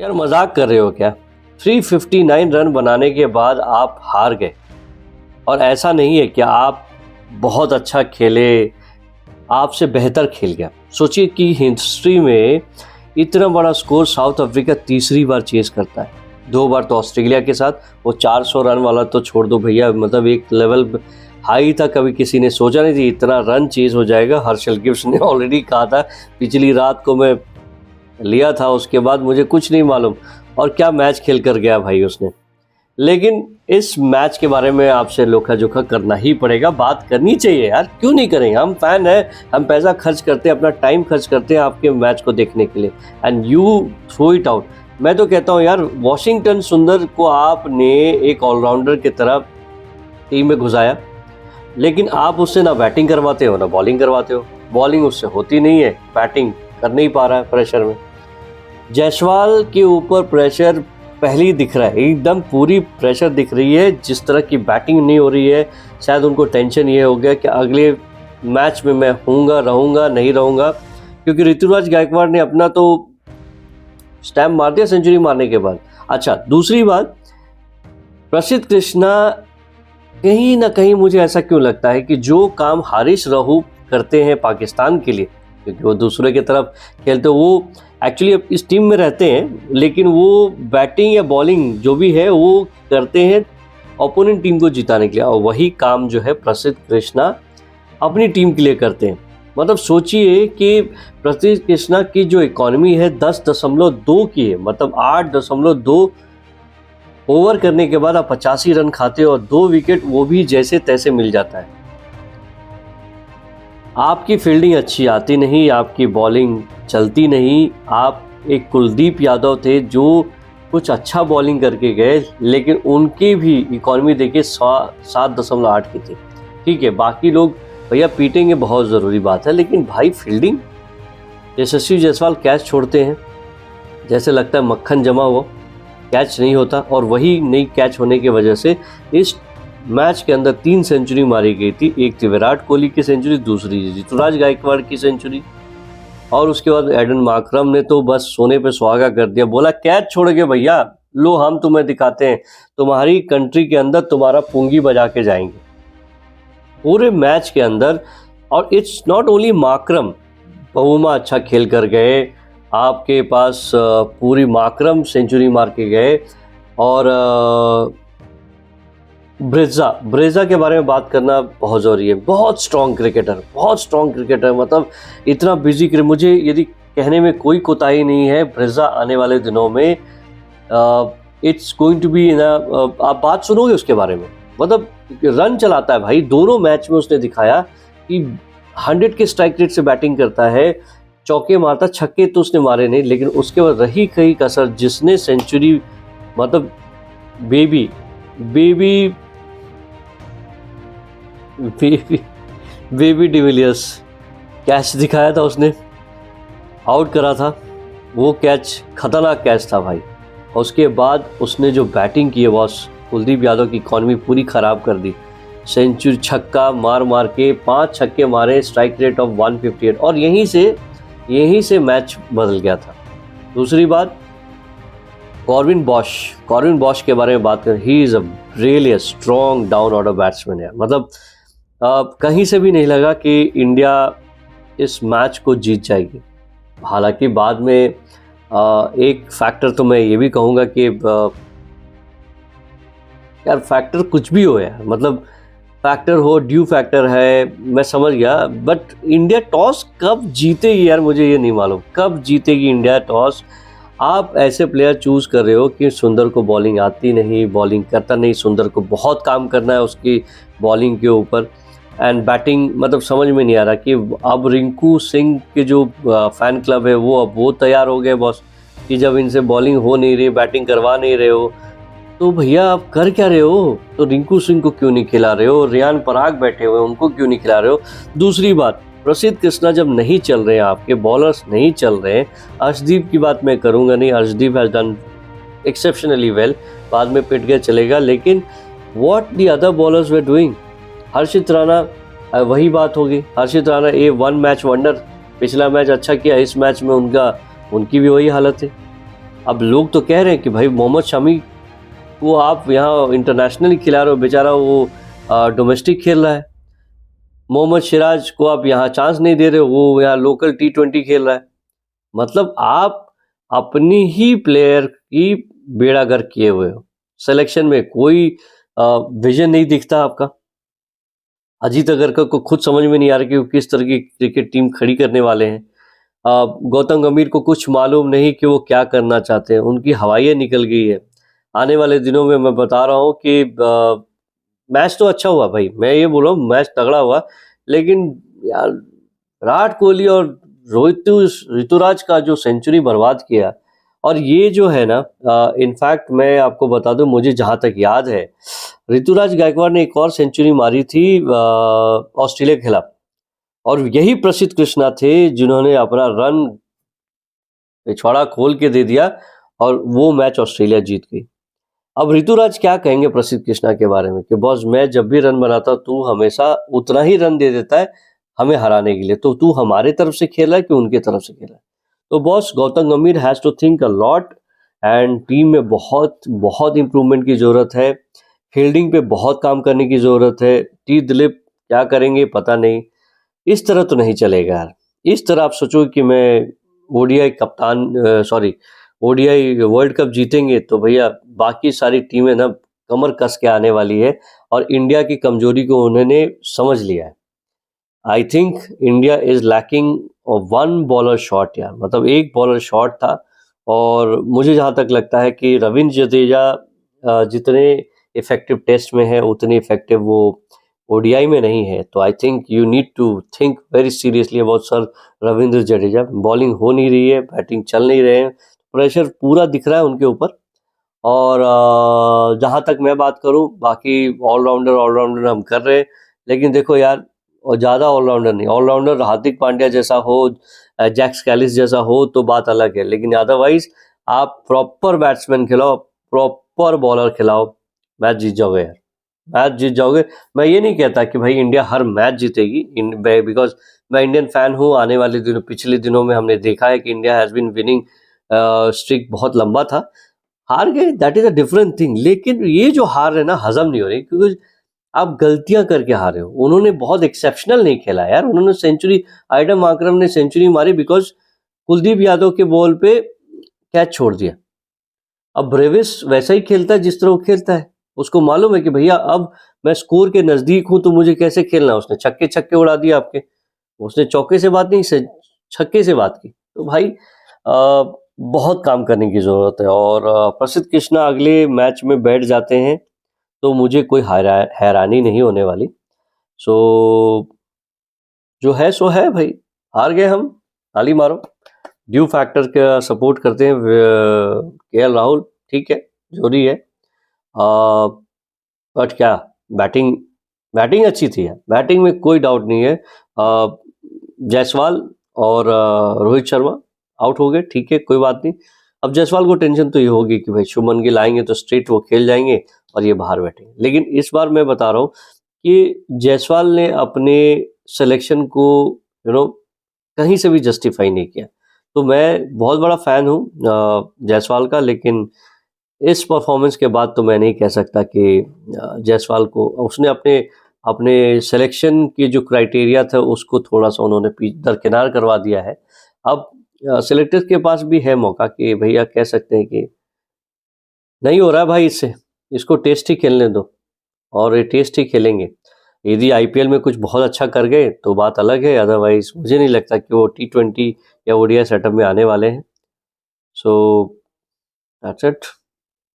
यार मजाक कर रहे हो क्या? 359 रन बनाने के बाद आप हार गए। और ऐसा नहीं है कि आप बहुत अच्छा खेले, आपसे बेहतर खेल गया। सोचिए कि हिस्ट्री में इतना बड़ा स्कोर साउथ अफ्रीका तीसरी बार चेस करता है। 2 बार तो ऑस्ट्रेलिया के साथ, वो 400 रन वाला तो छोड़ दो भैया, मतलब एक लेवल हाई था। कभी किसी ने सोचा नहीं थी इतना रन चेज हो जाएगा। हर्षल गिब्स ने ऑलरेडी कहा था, पिछली रात को मैं लिया था, उसके बाद मुझे कुछ नहीं मालूम। और क्या मैच खेल कर गया भाई उसने। लेकिन इस मैच के बारे में आपसे लोखा जोखा करना ही पड़ेगा, बात करनी चाहिए यार, क्यों नहीं करेंगे। हम फैन हैं, हम पैसा खर्च करते हैं, अपना टाइम खर्च करते हैं आपके मैच को देखने के लिए, and you throw it out. मैं तो कहता हूँ यार, वॉशिंगटन सुंदर को आपने एक ऑलराउंडर की तरह टीम में घुसाया, लेकिन आप उससे ना बैटिंग करवाते हो ना बॉलिंग करवाते हो। बॉलिंग उससे होती नहीं है, बैटिंग कर नहीं पा रहा है प्रेशर में। जायसवाल के ऊपर प्रेशर पहले दिख रहा है, एकदम पूरी प्रेशर दिख रही है। जिस तरह की बैटिंग नहीं हो रही है, शायद उनको टेंशन ये हो गया कि अगले मैच में मैं रहूँगा नहीं रहूँगा, क्योंकि ऋतुराज गायकवाड़ ने अपना तो स्टैम्प मार दिया सेंचुरी मारने के बाद। अच्छा, दूसरी बात, प्रसिद्ध कृष्णा, कहीं ना कहीं मुझे ऐसा क्यों लगता है कि जो काम हारिस राहू करते हैं पाकिस्तान के लिए, क्योंकि वो दूसरे की तरफ खेलते, वो एक्चुअली इस टीम में रहते हैं, लेकिन वो बैटिंग या बॉलिंग जो भी है वो करते हैं ओपोनेंट टीम को जिताने के लिए, और वही काम जो है प्रसिद्ध कृष्णा अपनी टीम के लिए करते हैं। मतलब सोचिए कि प्रसिद्ध कृष्णा की जो इकॉनमी है 10.2 की है, मतलब 8.2 ओवर करने के बाद आप 85 रन खाते हो और 2 विकेट, वो भी जैसे तैसे मिल जाता है। आपकी फील्डिंग अच्छी आती नहीं, आपकी बॉलिंग चलती नहीं। आप एक कुलदीप यादव थे जो कुछ अच्छा बॉलिंग करके गए, लेकिन उनकी भी इकॉनमी देखिए 7.8 की थी। ठीक है, बाकी लोग भैया पीटेंगे, बहुत ज़रूरी बात है, लेकिन भाई फील्डिंग, यशस्वी जायसवाल कैच छोड़ते हैं जैसे लगता है मक्खन जमा हो, कैच नहीं होता, और वही नहीं कैच होने की वजह से इस मैच के अंदर 3 सेंचुरी मारी गई थी। एक थी विराट कोहली की सेंचुरी, दूसरी ऋतुराज गायकवाड़ की सेंचुरी, और उसके बाद एडन मार्करम ने तो बस सोने पे सुहागा कर दिया, बोला कैच छोड़ के भैया लो हम तुम्हें दिखाते हैं, तुम्हारी कंट्री के अंदर तुम्हारा पूंगी बजा के जाएंगे पूरे मैच के अंदर। और इट्स नॉट ओनली मार्करम, बहुमा अच्छा खेल कर गए, आपके पास पूरी मार्करम सेंचुरी मार के गए। और ब्रेजा के बारे में बात करना बहुत ज़रूरी है। बहुत स्ट्रॉन्ग क्रिकेटर, मतलब इतना बिजी क्रिकेटर, मुझे यदि कहने में कोई कोताही नहीं है, ब्रेजा आने वाले दिनों में इट्स गोइंग टू बी आप बात सुनोगे उसके बारे में। मतलब रन चलाता है भाई, दोनों मैच में उसने दिखाया कि 100 के स्ट्राइक रेट से बैटिंग करता है, चौके मारता, छक्के तो उसने मारे नहीं, लेकिन उसके बाद रही कहीं कसर, जिसने सेंचुरी, मतलब बेबी डिविलियर्स कैच दिखाया था उसने, आउट करा था, वो कैच खतरनाक कैच था भाई। और उसके बाद उसने जो बैटिंग की है बॉस, कुलदीप यादव की इकॉनमी पूरी ख़राब कर दी। सेंचुरी, छक्का मार के 5 छक्के मारे, स्ट्राइक रेट ऑफ 158, और यहीं से मैच बदल गया था। दूसरी बात, कॉर्विन बॉश के बारे में बात करें, he is a really strong down order batsman है। मतलब कहीं से भी नहीं लगा कि इंडिया इस मैच को जीत जाएगी। हालांकि बाद में एक फैक्टर तो मैं ये भी कहूँगा कि यार फैक्टर कुछ भी हो यार, मतलब फैक्टर हो, ड्यू फैक्टर है, मैं समझ गया, बट इंडिया टॉस कब जीतेगी यार, मुझे ये नहीं मालूम कब जीतेगी इंडिया टॉस। आप ऐसे प्लेयर चूज़ कर रहे हो कि सुंदर को बॉलिंग आती नहीं, बॉलिंग करता नहीं, सुंदर को बहुत काम करना है उसकी बॉलिंग के ऊपर, एंड बैटिंग, मतलब समझ में नहीं आ रहा कि अब रिंकू सिंह के जो फ़ैन क्लब है वो तैयार हो गए बॉस, कि जब इनसे बॉलिंग हो नहीं रही, बैटिंग करवा नहीं रहे हो, तो भैया आप कर क्या रहे हो? तो रिंकू सिंह को क्यों नहीं खिला रहे हो? रियान पराग बैठे हुए, उनको क्यों नहीं खिला रहे हो? दूसरी बात, प्रसिद्ध कृष्णा जब नहीं चल रहे हैं, आपके बॉलर्स नहीं चल रहे हैं, अर्शदीप की बात मैं करूंगा नहीं, Arshdeep has done exceptionally well, बाद में पिट गया चलेगा, लेकिन what the other bowlers were doing. Harshit Rana, वही बात होगी, हर्षित राणा ये 1 मैच वंडर, पिछला मैच अच्छा किया, इस मैच में उनकी भी वही हालत है। अब लोग तो कह रहे हैं कि भाई मोहम्मद शमी को आप यहाँ इंटरनेशनली खिला रहे हो, बेचारा वो डोमेस्टिक खेल रहा है। मोहम्मद सिराज को आप यहाँ चांस नहीं दे रहे हो, वो यहाँ लोकल T20 खेल रहा है। मतलब आप अपनी ही प्लेयर की बेड़ा गर्क किए हुए हो। सिलेक्शन में कोई विजन नहीं दिखता आपका। अजीत अगरकर को खुद समझ में नहीं आ रहा कि वो किस तरह की क्रिकेट टीम खड़ी करने वाले हैं। गौतम गंभीर को कुछ मालूम नहीं कि वो क्या करना चाहते हैं। उनकी हवाइयाँ निकल गई है। आने वाले दिनों में मैं बता रहा हूँ कि मैच तो अच्छा हुआ भाई, मैं ये बोल रहा हूँ मैच तगड़ा हुआ, लेकिन यार विराट कोहली और रोहित ऋतुराज का जो सेंचुरी बर्बाद किया, और ये जो है ना, इनफैक्ट मैं आपको बता दूं, मुझे जहां तक याद है ऋतुराज गायकवाड़ ने एक और सेंचुरी मारी थी ऑस्ट्रेलिया के खिलाफ, और यही प्रसिद्ध कृष्णा थे जिन्होंने अपना रन पिछवाड़ा खोल के दे दिया और वो मैच ऑस्ट्रेलिया जीत गई। अब ऋतुराज क्या कहेंगे प्रसिद्ध कृष्णा के बारे में कि बॉस मैं जब भी रन बनाता हूँ तू हमेशा उतना ही रन दे देता है हमें हराने के लिए, तो तू हमारे तरफ से खेला है कि उनके तरफ से खेला है। तो boss Gautam Gambhir has to think a lot, and team में बहुत बहुत इंप्रूवमेंट की ज़रूरत है। फील्डिंग पे बहुत काम करने की ज़रूरत है। टी दिलीप क्या करेंगे पता नहीं। इस तरह तो नहीं चलेगा यार। इस तरह आप सोचो कि मैं ओडीआई कप्तान सॉरी ओडीआई वर्ल्ड कप जीतेंगे तो भैया बाकी सारी टीमें ना कमर कस के आने वाली है, और इंडिया की कमजोरी को उन्होंने समझ लिया है। I think India is lacking one bowler shot यार, मतलब एक बॉलर शॉट था। और मुझे जहाँ तक लगता है कि रविंद्र जडेजा जितने इफेक्टिव टेस्ट में है उतने इफेक्टिव वो ओडीआई में नहीं है। तो I think you need to think very seriously about sir Ravindra Jadeja. Bowling हो नहीं रही है, बैटिंग चल नहीं रहे हैं, प्रेशर पूरा दिख रहा है उनके ऊपर। और जहाँ तक मैं बात करूँ बाकी ऑलराउंडर हम कर रहे हैं, लेकिन देखो यार और ज़्यादा ऑलराउंडर नहीं, ऑलराउंडर हार्दिक पांड्या जैसा हो, जैक्स कैलिस जैसा हो तो बात अलग है, लेकिन अदरवाइज आप प्रॉपर बैट्समैन खिलाओ, प्रॉपर बॉलर खिलाओ, मैच जीत जाओगे यार, मैच जीत जाओगे। मैं ये नहीं कहता कि भाई इंडिया हर मैच जीतेगी, बिकॉज मैं इंडियन फैन हूँ। आने वाले दिनों पिछले दिनों में हमने देखा है कि India has been winning streak बहुत लंबा था, हार गए, that is a different thing. लेकिन ये जो हार है ना हजम नहीं हो रही, क्योंकि आप गलतियां करके हारे हो। उन्होंने बहुत एक्सेप्शनल नहीं खेला यार, उन्होंने सेंचुरी, आइडम आक्रम ने सेंचुरी मारी बिकॉज कुलदीप यादव के बॉल पे कैच छोड़ दिया। अब ब्रेविस वैसा ही खेलता है जिस तरह वो खेलता है, उसको मालूम है कि भैया अब मैं स्कोर के नजदीक हूं तो मुझे कैसे खेलना है। उसने छक्के छक्के उड़ा दिया आपके, उसने चौके से बात नहीं छक्के से बात की। तो भाई बहुत काम करने की जरूरत है, और प्रसिद्ध कृष्णा अगले मैच में बैठ जाते हैं तो मुझे कोई हैरानी नहीं होने वाली। सो जो है सो है भाई, हार गए हम, ताली मारो। ड्यू फैक्टर का सपोर्ट करते हैं केएल राहुल, ठीक है जो भी है। बट क्या बैटिंग बैटिंग अच्छी थी यार, बैटिंग में कोई डाउट नहीं है। जायसवाल और रोहित शर्मा आउट हो गए, ठीक है कोई बात नहीं। अब जायसवाल को टेंशन तो ये होगी कि भाई शुभमन गिल आएंगे तो स्ट्रेट वो खेल जाएंगे और ये बाहर बैठेंगे, लेकिन इस बार मैं बता रहा हूँ कि जायसवाल ने अपने सिलेक्शन को कहीं से भी जस्टिफाई नहीं किया। तो मैं बहुत बड़ा फैन हूँ जायसवाल का, लेकिन इस परफॉर्मेंस के बाद तो मैं नहीं कह सकता कि जायसवाल को, उसने अपने अपने सिलेक्शन की जो क्राइटेरिया था उसको थोड़ा सा उन्होंने दरकिनार करवा दिया है। अब सिलेक्टर्स के पास भी है मौका कि भैया कह सकते हैं कि नहीं हो रहा है भाई, इसको टेस्ट ही खेलने दो, और ये टेस्ट ही खेलेंगे। यदि आईपीएल में कुछ बहुत अच्छा कर गए तो बात अलग है, अदरवाइज मुझे नहीं लगता कि वो T20 या ओडीआई सेटअप में आने वाले हैं। So that's it.